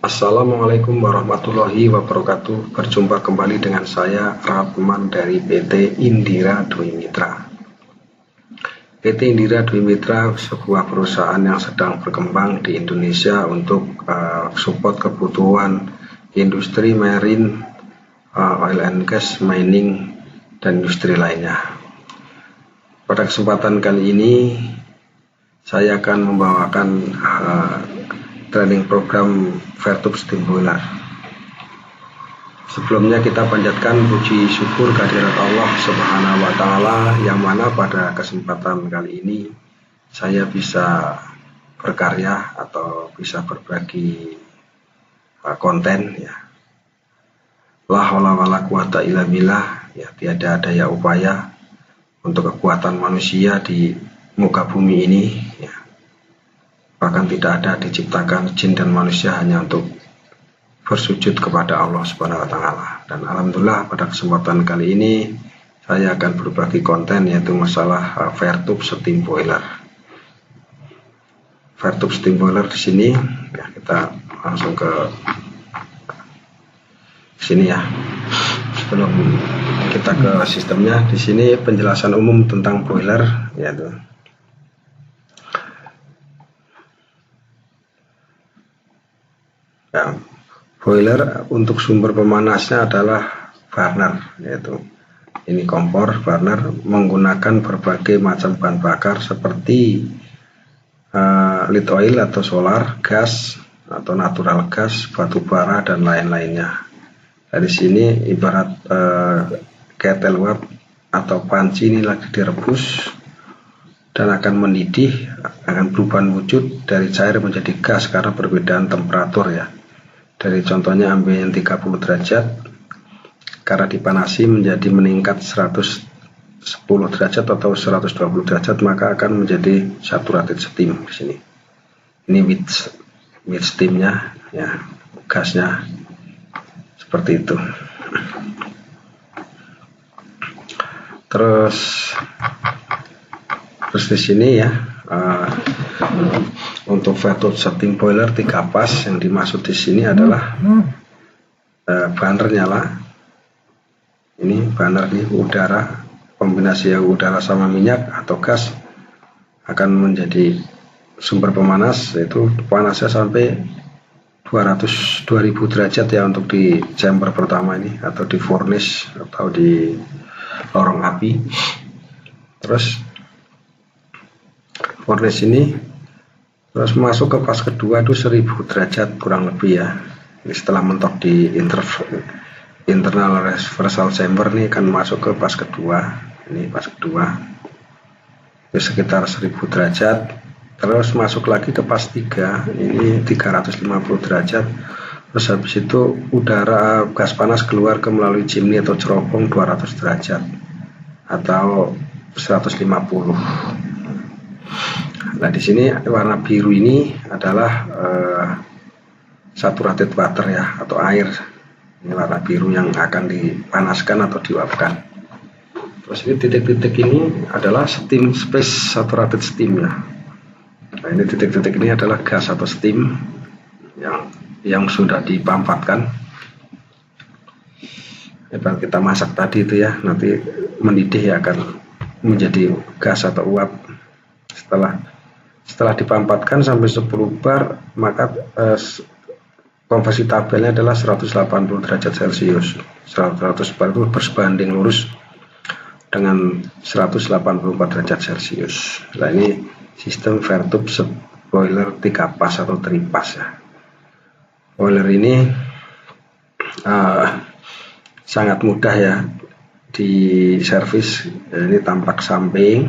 Assalamualaikum warahmatullahi wabarakatuh. Berjumpa kembali dengan saya Ratman dari PT Indira Dwi Mitra. PT Indira Dwi Mitra sebuah perusahaan yang sedang berkembang di Indonesia untuk support kebutuhan industri marine, oil and gas, mining, dan industri lainnya. Pada kesempatan kali ini saya akan membawakan training program Vertub Steam Boiler. Sebelumnya kita panjatkan puji syukur kehadirat Allah Subhanahu wa Ta'ala, yang mana pada kesempatan kali ini saya bisa berkarya atau bisa berbagi konten, ya. La haula wala quwata illa billah, ya, tiada daya upaya untuk kekuatan manusia di muka bumi ini, ya. Bahkan tidak ada diciptakan jin dan manusia hanya untuk bersujud kepada Allah Subhanahu wa Ta'ala. Dan alhamdulillah pada kesempatan kali ini saya akan berbagi konten, yaitu masalah Vertub Steam Boiler. Vertub Steam Boiler di sini, ya, kita langsung ke sini, ya. Sebelum kita ke sistemnya, di sini penjelasan umum tentang boiler, yaitu boiler untuk sumber pemanasnya adalah burner, yaitu ini kompor burner menggunakan berbagai macam bahan bakar seperti lead oil atau solar, gas atau natural gas, batu bara, dan lain-lainnya. Dari sini ibarat kettle uap atau panci ini lagi direbus dan akan mendidih, akan berubah wujud dari cair menjadi gas karena perbedaan temperatur, ya. Dari contohnya ambien 30 derajat, karena dipanasi menjadi meningkat 110 derajat atau 120 derajat, maka akan menjadi saturated steam di sini. Ini with steamnya, ya, gasnya seperti itu. Terus di sini, ya, untuk Vertub Steam Boiler 3 pas, yang dimaksud di sini adalah burner nyala. Ini burner di udara, kombinasi udara sama minyak atau gas akan menjadi sumber pemanas, yaitu panasnya sampai 2000 derajat, ya, untuk di chamber pertama ini atau di furnace atau di lorong api. Terus furnace ini terus masuk ke pas kedua itu 1000 derajat kurang lebih, ya. Ini setelah mentok di internal reversal chamber nih akan masuk ke pas kedua. Ini pas kedua itu sekitar 1000 derajat. Terus masuk lagi ke pas 3, ini 350 derajat. Terus habis itu udara gas panas keluar ke melalui chimney atau cerobong 200 derajat atau 150. Nah, di sini warna biru ini adalah saturated water, ya, atau air. Ini warna biru yang akan dipanaskan atau diuapkan. Terus ini titik-titik ini adalah steam space saturated steam, ya. Nah, ini titik-titik ini adalah gas atau steam yang sudah dipampatkan. Kalau kita masak tadi itu, ya, nanti mendidih, ya, akan menjadi gas atau uap. Setelah dipampatkan sampai 10 bar, maka konversi tabelnya adalah 180 derajat Celcius. 100 bar itu bersebanding lurus dengan 184 derajat Celcius. Nah, ini sistem Vertub Boiler 3 pas atau 3 pas, ya. Boiler ini sangat mudah, ya, di servis. Ini tampak samping,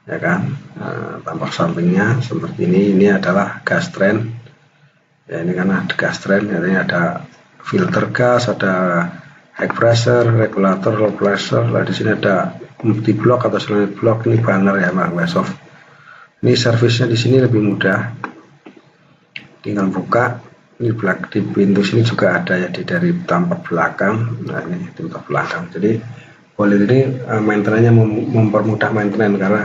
ya kan. Tampak sampingnya seperti ini. Ini adalah gas train, ya. Ini karena gas train, ini ada filter gas, ada high pressure, regulator, low pressure. Nah, di sini ada multi block atau solid block. Ini burner, ya, Westhoff. Ini servisnya di sini lebih mudah, tinggal buka. Ini di pintu sini juga ada, ya, dari tampak belakang. Nah, ini tampak belakang. Jadi boiler ini maintenance-nya mempermudah maintenance karena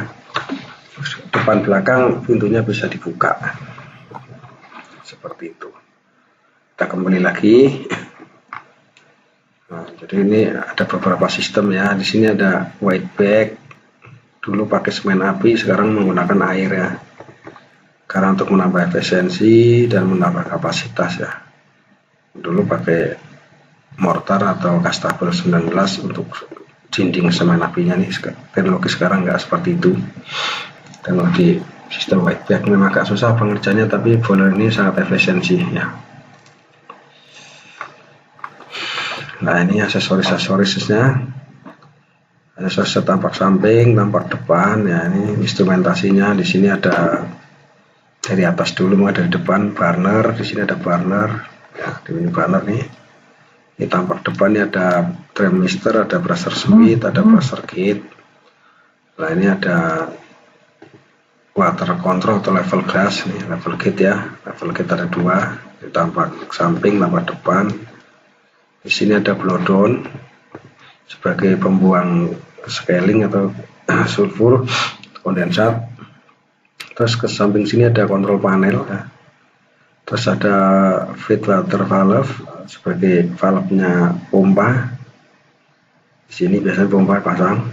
depan belakang pintunya bisa dibuka seperti itu. Kita kembali lagi. Nah, jadi ini ada beberapa sistem ya. Di sini ada white bag. Dulu pakai semen api, sekarang menggunakan air ya. Karena untuk menambah efisiensi dan menambah kapasitas ya. Dulu pakai mortar atau Castabel 19 untuk dinding semen apinya nih. Teknologi sekarang nggak seperti itu. Teknologi sistem white bag memang agak susah pengerjaannya, tapi boiler ini sangat efisiensi ya. Nah, ini aksesoris-aksesorisnya. Aksesoris tampak samping, tampak depan ya. Ini instrumentasinya. Di sini ada dari atas dulu, mulai dari depan burner. Di sini ada burner ya, di burner nih. Ini tampak depan, ini ada thermistor, ada pressure switch, ada pressure gauge. Nah, ini ada water control atau level gas nih, level gauge ya. Level gauge ada dua, ini tampak samping, tampak depan. Di sini ada blow down sebagai pembuang scaling atau sulfur kondensat. Terus ke samping sini ada kontrol panel ya. Terus ada feed water valve sebagai valve-nya pompa. Di sini biasanya pompa pasang.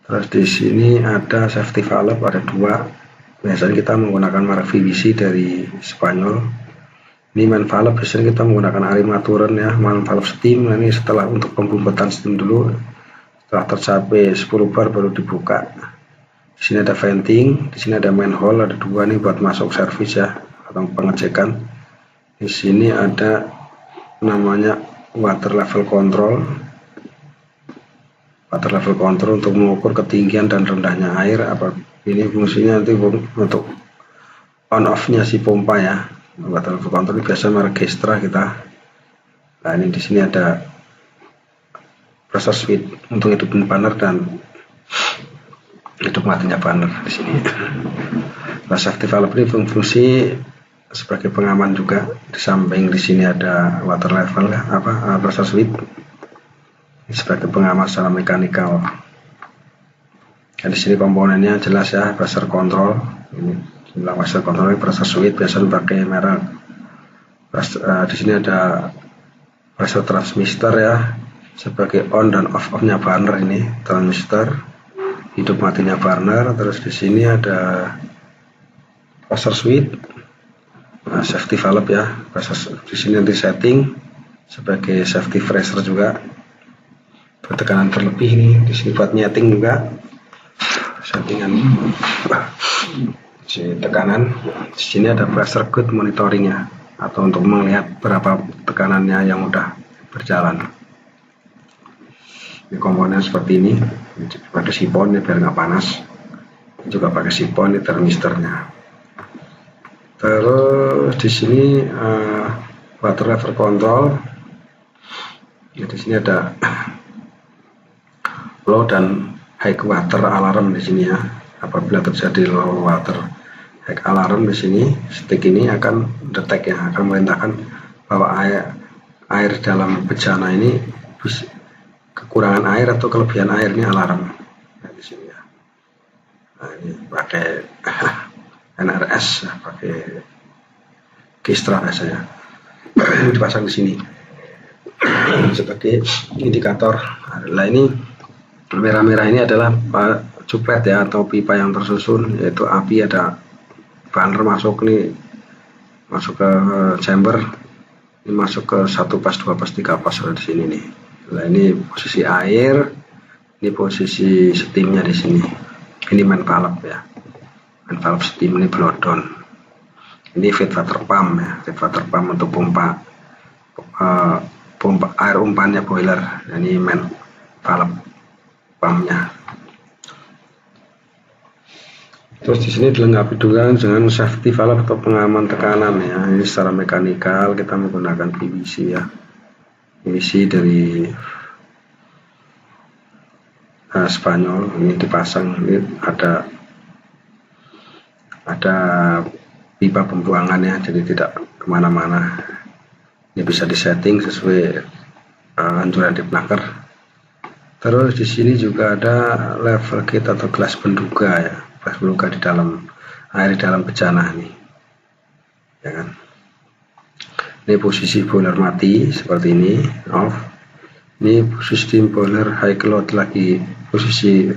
Terus di sini ada safety valve, ada dua. Biasanya kita menggunakan merek VVC dari Spanyol. Ini main valve, biasanya kita menggunakan armaturan ya, main valve steam. Nah, ini setelah untuk pembumbutan steam dulu, setelah tercapai 10 bar baru dibuka. Di sini ada venting, di sini ada manhole, ada dua nih buat masuk servis ya atau pengecekan. Di sini ada namanya water level control. Water level control untuk mengukur ketinggian dan rendahnya air. Apa ini fungsinya nanti untuk on off-nya si pompa ya. Water level control biasa merek Gestra kita. Nah, ini di sini ada pressure switch untuk hidupin burner dan hidup matinya burner di sini. Nah, safety valve ini fungsi sebagai pengaman juga. Di samping di sini ada water level ya, pressure switch sebagai pengaman secara mekanikal. Dan di sini komponennya jelas ya, pressure control. Ini pressure control, pressure switch biasanya pakai merek. Di sini ada pressure transistor ya, sebagai on dan off-nya burner ini transistor, hidup matinya burner. Terus di sini ada pressure switch, safety valve ya, di sini nanti setting sebagai safety pressure juga, tekanan terlebih nih. Di sini buat nyeting juga settingan tekanan. Di sini ada pressure gauge monitoringnya atau untuk melihat berapa tekanannya yang udah berjalan. Ini komponen seperti ini, pakai sipon ya biar nggak panas. Ini juga pakai sipon, ini termistornya. Terus di sini water level control. Ya, di sini ada low dan high water alarm di sini ya. Apabila terjadi low water high alarm di sini, stick ini akan detect ya, akan memerintahkan bahwa air dalam bejana ini kekurangan air atau kelebihan air, ini alarm. Nah, di sini ya. Nah, ini pakai NRS, pakai Gestra biasanya. Ini dipasang di sini sebagai indikator. Nah, ini merah-merah ini adalah cuplet ya atau pipa yang tersusun, yaitu api, ada burner masuk nih, masuk ke chamber, ini masuk ke 1 pas, 2 pas, 3 pas di sini nih. Nah, ini posisi air, ini posisi steamnya di sini. Ini main valve ya, main valve steam, ini blow down. Ini feed water pump ya, feed water pump untuk pompa air umpannya boiler. Ini main valve pumpnya. Terus di sini dilengkapi juga dengan safety valve atau pengaman tekanan ya. Ini secara mekanikal kita menggunakan PVC ya. PVC dari Spanyol. Ini dipasang, ini ada pipa pembuangan ya, jadi tidak kemana-mana. Ini bisa disetting sesuai anjuran Dipnaker. Terus di sini juga ada level gauge atau gelas penduga ya, gelas penduga di dalam air, di dalam bejana nih, ya kan. Ini posisi boiler mati seperti ini, off. Ini sistem boiler high load lagi, posisi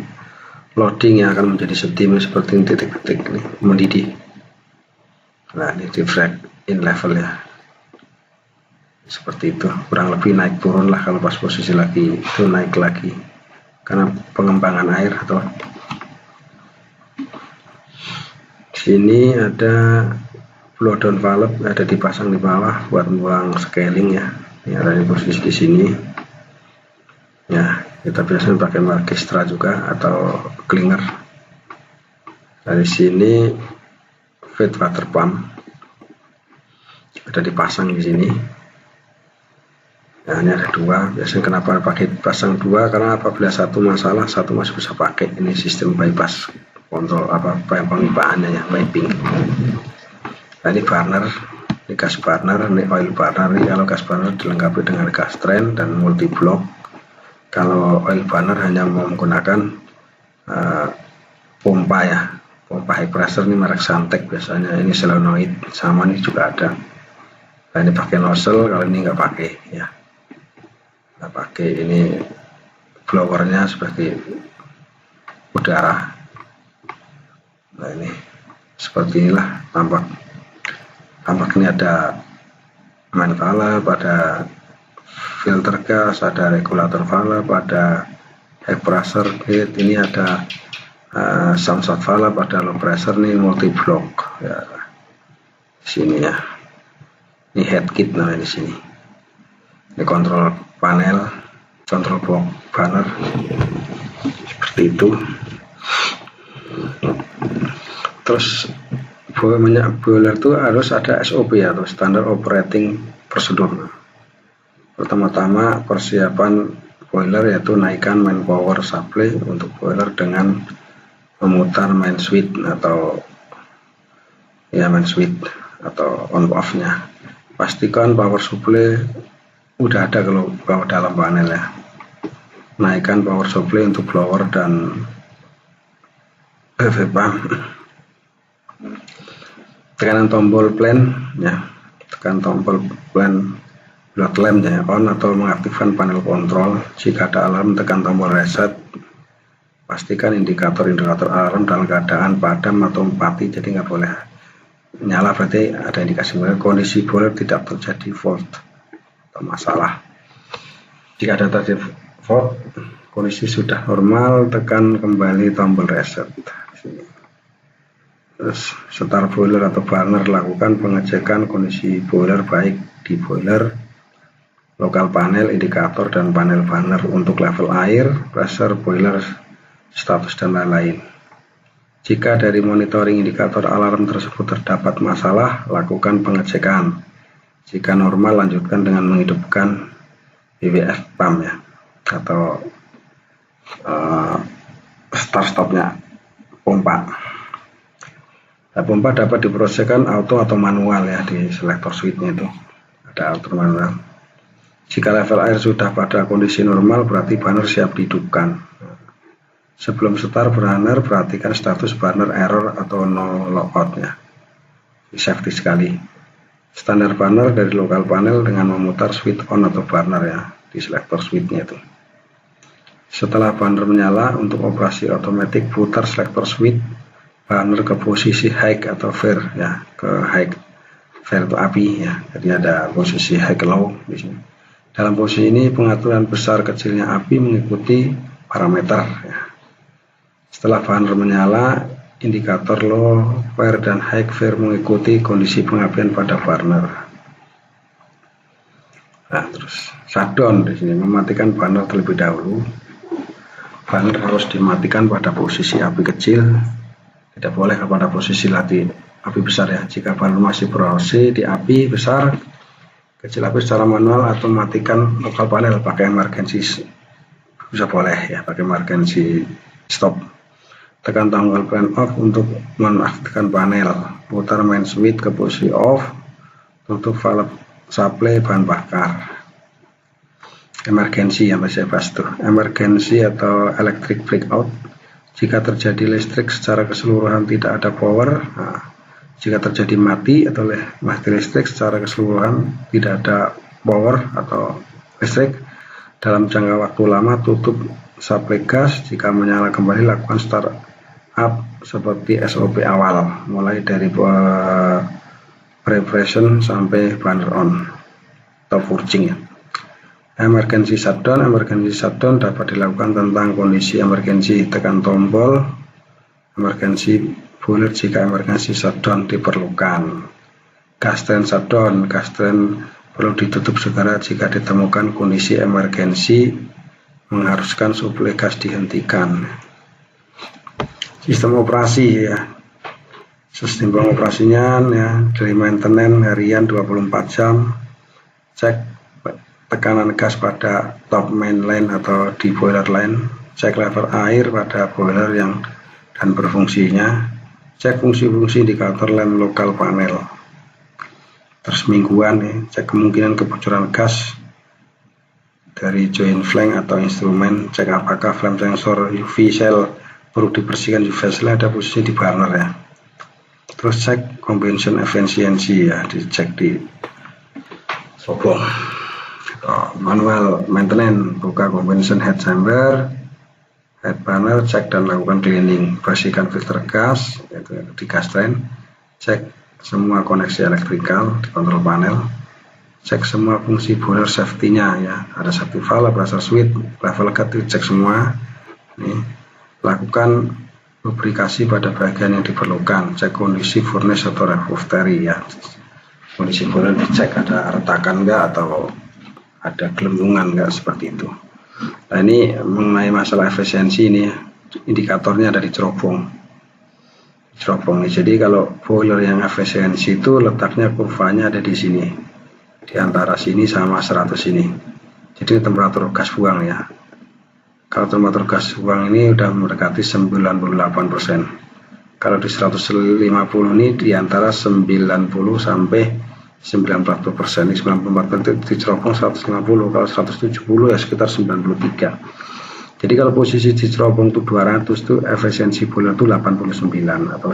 loading yang akan menjadi steam seperti ini, titik-titik ini mendidih. Nah, ini diffract in level ya, seperti itu, kurang lebih naik turun lah. Kalau pas posisi lagi itu naik lagi karena pengembangan air. Atau sini ada blow down valve, ada dipasang di bawah buat buang scaling ya. Ini ada di posisi di sini ya, kita biasanya pakai Markistra juga atau Klinger. Dari sini feed water pump ada dipasang di sini. Nah, ini ada dua. Biasanya kenapa pakai pasang dua, karena apabila satu masalah, satu masih bisa pakai. Ini sistem bypass kontrol pengimpaannya ya, piping. Nah, ini burner, ini gas burner, ini oil burner. Ini kalau gas burner dilengkapi dengan gas train dan multi block. Kalau oil burner hanya menggunakan pompa ya, pompa high pressure. Ini merek Santec biasanya. Ini solenoid, sama ini juga ada. Nah, ini pakai nozzle, kalau ini nggak pakai ya, nggak pakai. Ini blowernya sebagai udara. Nah, ini seperti inilah tampak ini. Ada main valve, ada filter gas, ada regulator valve, ada high pressure gate. Ini ada samsat valve, ada low pressure. Nih multi block ya, sini ya. Ini head kit namanya di sini. Ini kontrol panel, kontrol box burner seperti itu. Terus minyak boiler itu harus ada SOP atau standar operating procedure. Pertama-tama persiapan boiler yaitu naikkan main power supply untuk boiler dengan memutar main switch atau ya main switch atau on off nya. Pastikan power supply udah ada kalau dalam panel ya. Naikkan power supply untuk blower dan PV pump. Tekanan tombol plan ya, tekan tombol plan block lamp ya, on atau mengaktifkan panel kontrol. Jika ada alarm, tekan tombol reset. Pastikan indikator alarm dalam keadaan padam atau mati, jadi nggak boleh nyala, berarti ada indikasi kondisi boiler tidak terjadi fault atau masalah. Jika ada terjadi fault, kondisi sudah normal, tekan kembali tombol reset. Terus start boiler atau burner, lakukan pengecekan kondisi boiler baik di boiler, lokal panel, indikator, dan panel burner untuk level air, pressure, boiler, status, dan lain-lain. Jika dari monitoring indikator alarm tersebut terdapat masalah, lakukan pengecekan. Jika normal, lanjutkan dengan menghidupkan WWF pump ya, atau start-stopnya pompa. Nah, pompa dapat diproseskan auto atau manual ya, di selektor switchnya itu ada auto manual. Jika level air sudah pada kondisi normal, berarti burner siap dihidupkan. Sebelum start burner, perhatikan status burner error atau no logout ya. Safety sekali. Standar burner dari lokal panel dengan memutar switch on atau burner ya, di selektor switchnya itu. Setelah burner menyala, untuk operasi otomatis putar selektor switch burner ke posisi high atau fair ya, ke high. Fair itu api ya, jadi ada posisi high low di sini. Dalam posisi ini pengaturan besar kecilnya api mengikuti parameter ya. Setelah burner menyala, indikator low, fair, dan high fair mengikuti kondisi pengapian pada burner. Nah, terus shutdown di sini, mematikan burner terlebih dahulu. Burner harus dimatikan pada posisi api kecil, tidak boleh pada posisi api besar ya. Jika burner masih beroperasi di api besar, kecil api secara manual atau matikan lokal panel pakai emergency, bisa boleh ya, pakai emergency stop. Tekan tombol plan off untuk menaktifkan panel, putar main switch ke posisi off, tutup valve supply bahan bakar. Emergency yang saya bahas tuh, emergency atau electric breakout. Jika terjadi listrik secara keseluruhan, tidak ada power, nah, Jika terjadi mati listrik secara keseluruhan, tidak ada power atau listrik dalam jangka waktu lama, tutup suplai gas. Jika menyala kembali, lakukan start up seperti SOP awal, mulai dari preparation sampai burner on atau purging ya. Emergency shutdown dapat dilakukan tentang kondisi emergency, tekan tombol emergency boiler jika emergency shutdown diperlukan. Gas train shutdown, gas train perlu ditutup segera jika ditemukan kondisi emergency mengharuskan suplai gas dihentikan. Sistem operasi ya. Sistem operasinya ya, dari maintenance harian 24 jam. Cek tekanan gas pada top main line atau di boiler line. Cek level air pada boiler yang dan berfungsinya. Cek fungsi-fungsi indikator lem lokal panel. Terus mingguan ya, cek kemungkinan kebocoran gas dari joint flank atau instrumen. Cek apakah flame sensor UV cell perlu dibersihkan, UV cell ada posisi di burner ya. Terus cek combustion efficiency ya, dicek di sobong. Manual maintenance, buka combustion head chamber, head burner, cek dan lakukan cleaning. Bersihkan filter gas itu di gas train. Cek semua koneksi elektrikal di kontrol panel. Cek semua fungsi boiler safety-nya ya, ada safety valve, pressure switch, level cut, cek semua. Nih, lakukan lubrikasi pada bagian yang diperlukan. Cek kondisi furnace atau refractory ya, kondisi boiler dicek ada retakan enggak atau ada gelembungan enggak, seperti itu. Nah, ini mengenai masalah efisiensi ini ya, indikatornya ada di cerobong nih. Jadi kalau boiler yang efisiensi itu letaknya kurvanya ada di sini, di antara sini sama 100 ini. Jadi temperatur gas buang ya. Kalau temperatur gas buang ini udah mendekati 98%. Kalau di 150 ini di antara 90 sampai 94%. Ini 94% di cerobong 150, kalau 170 ya sekitar 93. Jadi kalau posisi di cerobong itu 200 itu efisiensi boiler itu 89 atau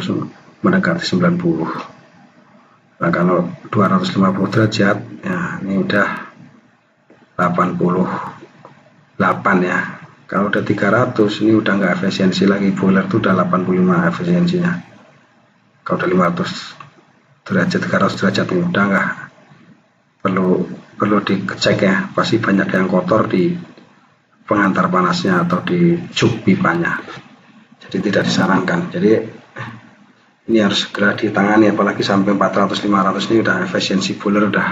mendekati 90. Nah, kalau 250 derajat ya ini udah 88 ya. Kalau udah 300 ini udah nggak efisiensi lagi, boiler itu udah 85 efisiensinya. Kalau udah 500 derajat, 300 derajat ini udah nggak perlu dicek ya, pasti banyak yang kotor di pengantar panasnya atau di jug pipanya. Jadi tidak disarankan. Jadi ini harus segera ditangani, apalagi sampai 400-500 ini udah efisiensi boiler udah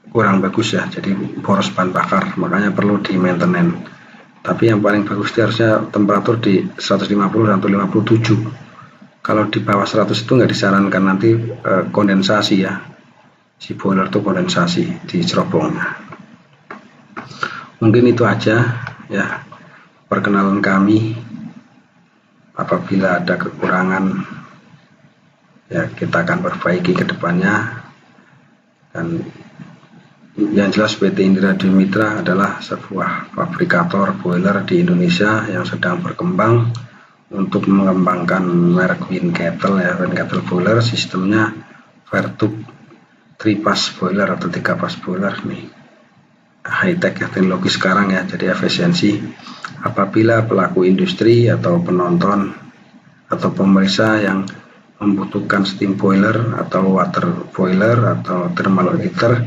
kurang bagus ya, jadi boros bahan bakar, makanya perlu di maintenance. Tapi yang paling bagus itu harusnya temperatur di 150 atau 57. Kalau di bawah 100 itu nggak disarankan, nanti kondensasi ya, si boiler itu kondensasi di cerobongnya. Mungkin itu aja ya perkenalan kami. Apabila ada kekurangan ya kita akan perbaiki ke depannya. Dan yang jelas PT Indra Dwi Mitra adalah sebuah fabrikator boiler di Indonesia yang sedang berkembang untuk mengembangkan merek Wind Kettle ya, Wind Kettle boiler, sistemnya Vertub 3-phase boiler atau 3-phase boiler nih, high tech ya, teknologi sekarang ya, jadi efisiensi. Apabila pelaku industri atau penonton atau pemirsa yang membutuhkan steam boiler atau water boiler atau thermal heater,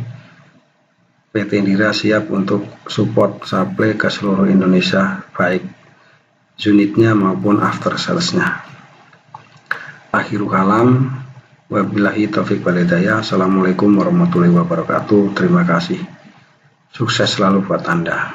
PT Indra siap untuk support supply ke seluruh Indonesia, baik unitnya maupun after salesnya. Akhirul kalam, wabillahi taufiq wal hidayah. Assalamualaikum warahmatullahi wabarakatuh. Terima kasih. Sukses selalu buat Anda.